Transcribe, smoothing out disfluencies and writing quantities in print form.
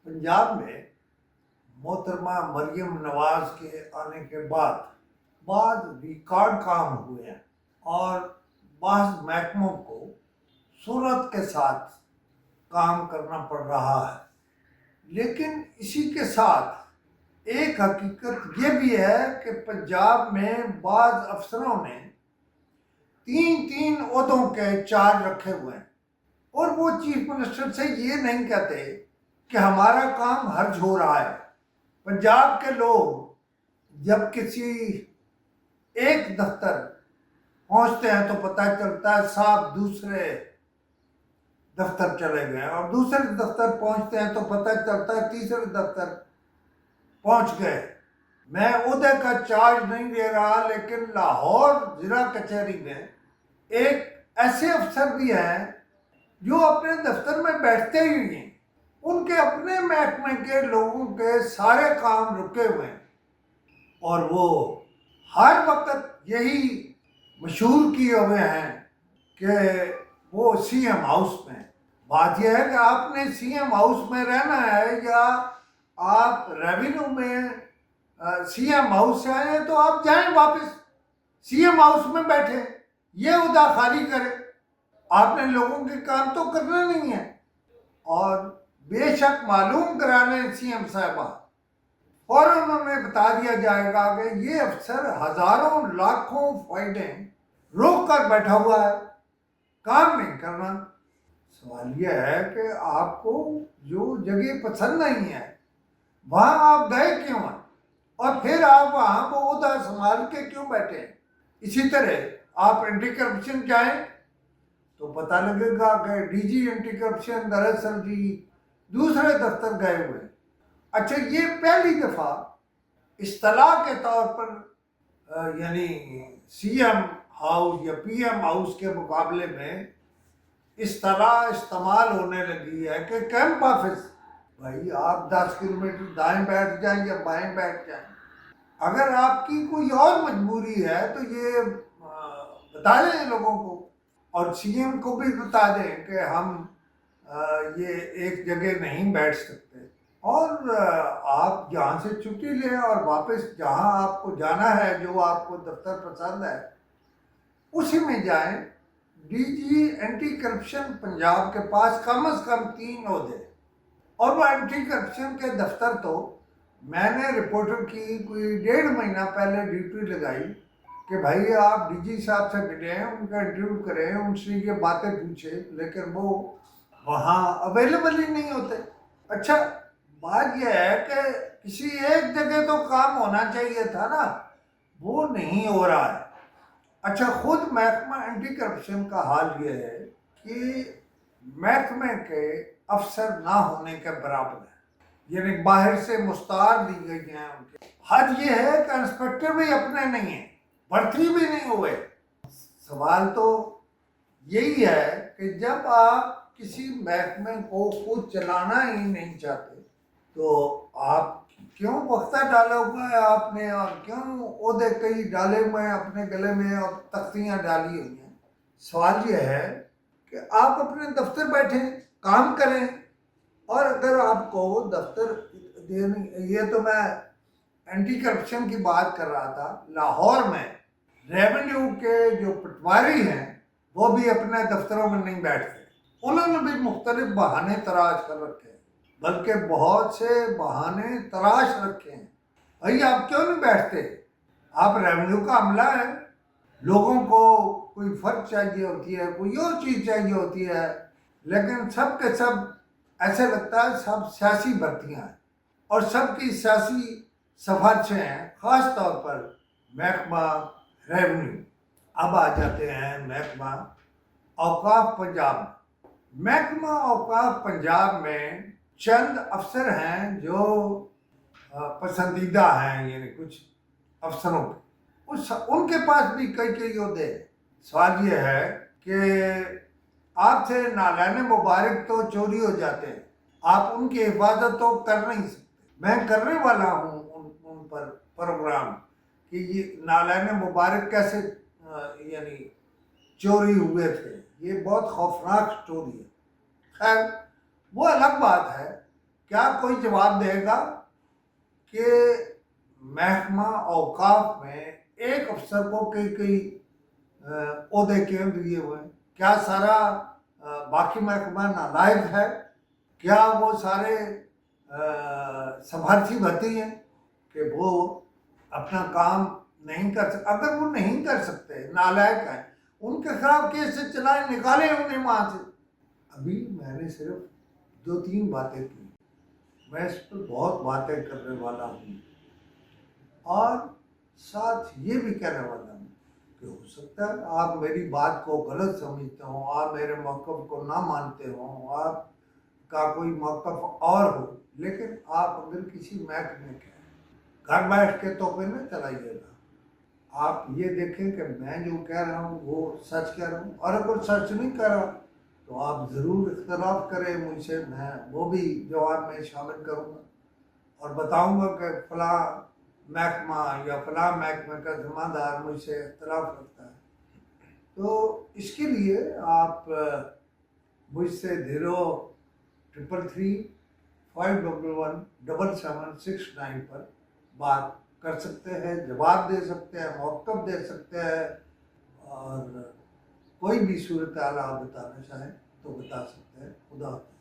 पंजाब में मोहतरमा मरियम नवाज के आने के बाद रिकॉर्ड काम हुए हैं और बाज़ महकमों को सूरत के साथ काम करना पड़ रहा है। लेकिन इसी के साथ एक हकीकत ये भी है कि पंजाब में बाज़ अफसरों ने तीन ओहदों के चार्ज रखे हुए हैं और वो चीफ मिनिस्टर से ये नहीं कहते कि हमारा काम हर्ज हो रहा है। पंजाब के लोग जब किसी एक दफ्तर पहुंचते हैं तो पता चलता है साहब दूसरे दफ्तर चले गए, और दूसरे दफ्तर पहुंचते हैं तो पता चलता है तीसरे दफ्तर पहुंच गए। मैं ओहदे का चार्ज नहीं ले रहा, लेकिन लाहौर जिला कचहरी में एक ऐसे अफसर भी हैं जो अपने दफ्तर में बैठते ही नहीं, उनके अपने महकमे के लोगों के सारे काम रुके हुए हैं और वो हर वक्त यही मशहूर किए हुए हैं कि वो सीएम हाउस में। बात यह है कि आपने सीएम हाउस में रहना है या आप रेवेन्यू में सीएम हाउस से आए हैं तो आप जाएं वापस सीएम हाउस में बैठे, ये उदा खाली करें। आपने लोगों के काम तो करना नहीं है। और बेशक मालूम कराने सीएम साहबा फौरन उन्हें बता दिया जाएगा कि ये अफसर हजारों लाखों फाइलें रोक कर बैठा हुआ है, काम नहीं करना। सवाल यह है कि आपको जो जगह पसंद नहीं है वहाँ आप गए क्यों हैं और फिर आप वहाँ वो ओहदा संभाल के क्यों बैठे हैं। इसी तरह आप एंटी करप्शन जाएं तो पता लगेगा कि डीजी एंटी करप्शन दरअसल जी दूसरे दफ्तर गए हुए। अच्छा, ये पहली दफ़ा इस्तिलाह के तौर पर यानी सीएम हाउस या पीएम हाउस के मुकाबले में इस्तिलाह इस्तेमाल होने लगी है कि कैंप ऑफिस। भाई आप 10 किलोमीटर दाएं बैठ जाएं या बाएं बैठ जाएं, अगर आपकी कोई और मजबूरी है तो ये बता दें लोगों को और सीएम को भी बता दें कि हम ये एक जगह नहीं बैठ सकते और आप जहाँ से छुट्टी लें और वापस जहाँ आपको जाना है, जो आपको दफ्तर पसंद है उसी में जाएं। डीजी एंटी करप्शन पंजाब के पास कम से कम 3 ओहदे और वो एंटी करप्शन के दफ्तर तो मैंने रिपोर्टर की कोई 1.5 महीना पहले ड्यूटी लगाई कि भाई आप डीजी साहब से मिलें, उनका इंटरव्यू करें, उनसे ये बातें पूछें, लेकिन वो वहाँ अवेलेबल ही नहीं होते। अच्छा, बात यह है कि किसी एक जगह तो काम होना चाहिए था ना, वो नहीं हो रहा है। अच्छा, खुद महकमा एंटी करप्शन का हाल ये है कि महकमे के अफसर ना होने के बराबर है, यानी बाहर से मुस्तार दी गई हैं उनके। हद ये है कि इंस्पेक्टर भी अपने नहीं है, भर्ती भी नहीं हुए। सवाल तो यही है कि जब आप किसी महकमे को खुद चलाना ही नहीं चाहते तो आप क्यों वक्ता डाला हुआ है आपने और क्यों ओहदे कई डाले हुए हैं अपने गले में और तख्तियाँ डाली हुई हैं। सवाल यह है कि आप अपने दफ्तर बैठें, काम करें, और अगर आपको दफ्तर देने, ये तो मैं एंटी करप्शन की बात कर रहा था, लाहौर में रेवेन्यू के जो पटवारी हैं वो भी अपने दफ्तरों में नहीं बैठते। उन्होंने भी मुख्तलिफ बहाने तराश कर रखे हैं, बल्कि बहुत से बहाने तराश रखे हैं। भाई आप क्यों नहीं बैठते? आप रेवेन्यू का अमला है, लोगों को कोई फर्क चाहिए होती है, कोई और चीज़ चाहिए होती है, लेकिन सब के सब ऐसे लगता है सब सियासी भर्तियाँ हैं और सबकी सियासी सिफारिशें हैं, ख़ास तौर पर महकमा रेवेन्यू। अब आ जाते हैं महकमा औकाफ पंजाब। महकमा औकाफ पंजाब में चंद अफसर हैं जो पसंदीदा हैं, यानी कुछ अफसरों के उनके पास भी कई ओहदे। सवाल ये है कि आपसे नालाने मुबारक तो चोरी हो जाते हैं, आप उनकी हिफाजत तो कर नहीं सकते। मैं करने वाला हूँ उन पर प्रोग्राम कि ये नालाने मुबारक कैसे यानी चोरी हुए थे। ये बहुत खौफनाक स्टोरी है। खैर वो अलग बात है। کیا کوئی جواب دے گا کہ محکمہ اوقاف میں ایک افسر کو کئی عہدے کیوں دیے ہوئے ہیں؟ کیا سارا باقی محکمہ نالائق ہے؟ کیا وہ سارے سمارتھی بھرتی ہیں کہ وہ اپنا کام نہیں کر سکتے؟ اگر وہ نہیں کر سکتے، نالائق ہیں، ان کے خلاف کیس چلائیں، نکالیں انہیں وہاں سے۔ ابھی میں نے صرف 2-3 باتیں کی، میں اس پر بہت باتیں کرنے والا ہوں، اور ساتھ یہ بھی کہنے والا ہوں کہ ہو سکتا ہے آپ میری بات کو غلط سمجھتے ہوں، آپ میرے موقف کو نہ مانتے ہوں، آپ کا کوئی موقف اور ہو، لیکن آپ اگر کسی محکمے کے گھر بیٹھ کے تو پھر نہ چلائیے گا۔ آپ یہ دیکھیں کہ میں جو کہہ رہا ہوں وہ سچ کہہ رہا ہوں، اور اگر سچ نہیں کہہ رہا تو آپ ضرور اختلاف کریں مجھ سے، میں وہ بھی جواب میں شامل کروں گا اور بتاؤں گا کہ فلاں محکمہ یا فلاں محکمے کا ذمہ دار مجھ سے اختلاف رکھتا ہے۔ تو اس کے لیے آپ مجھ سے 0333511769 پر بات کر سکتے ہیں، جواب دے سکتے ہیں، موقف دے سکتے ہیں، اور کوئی بھی صورتحال آپ بتانا چاہیں تو بتا سکتے ہیں۔ خدا حافظ۔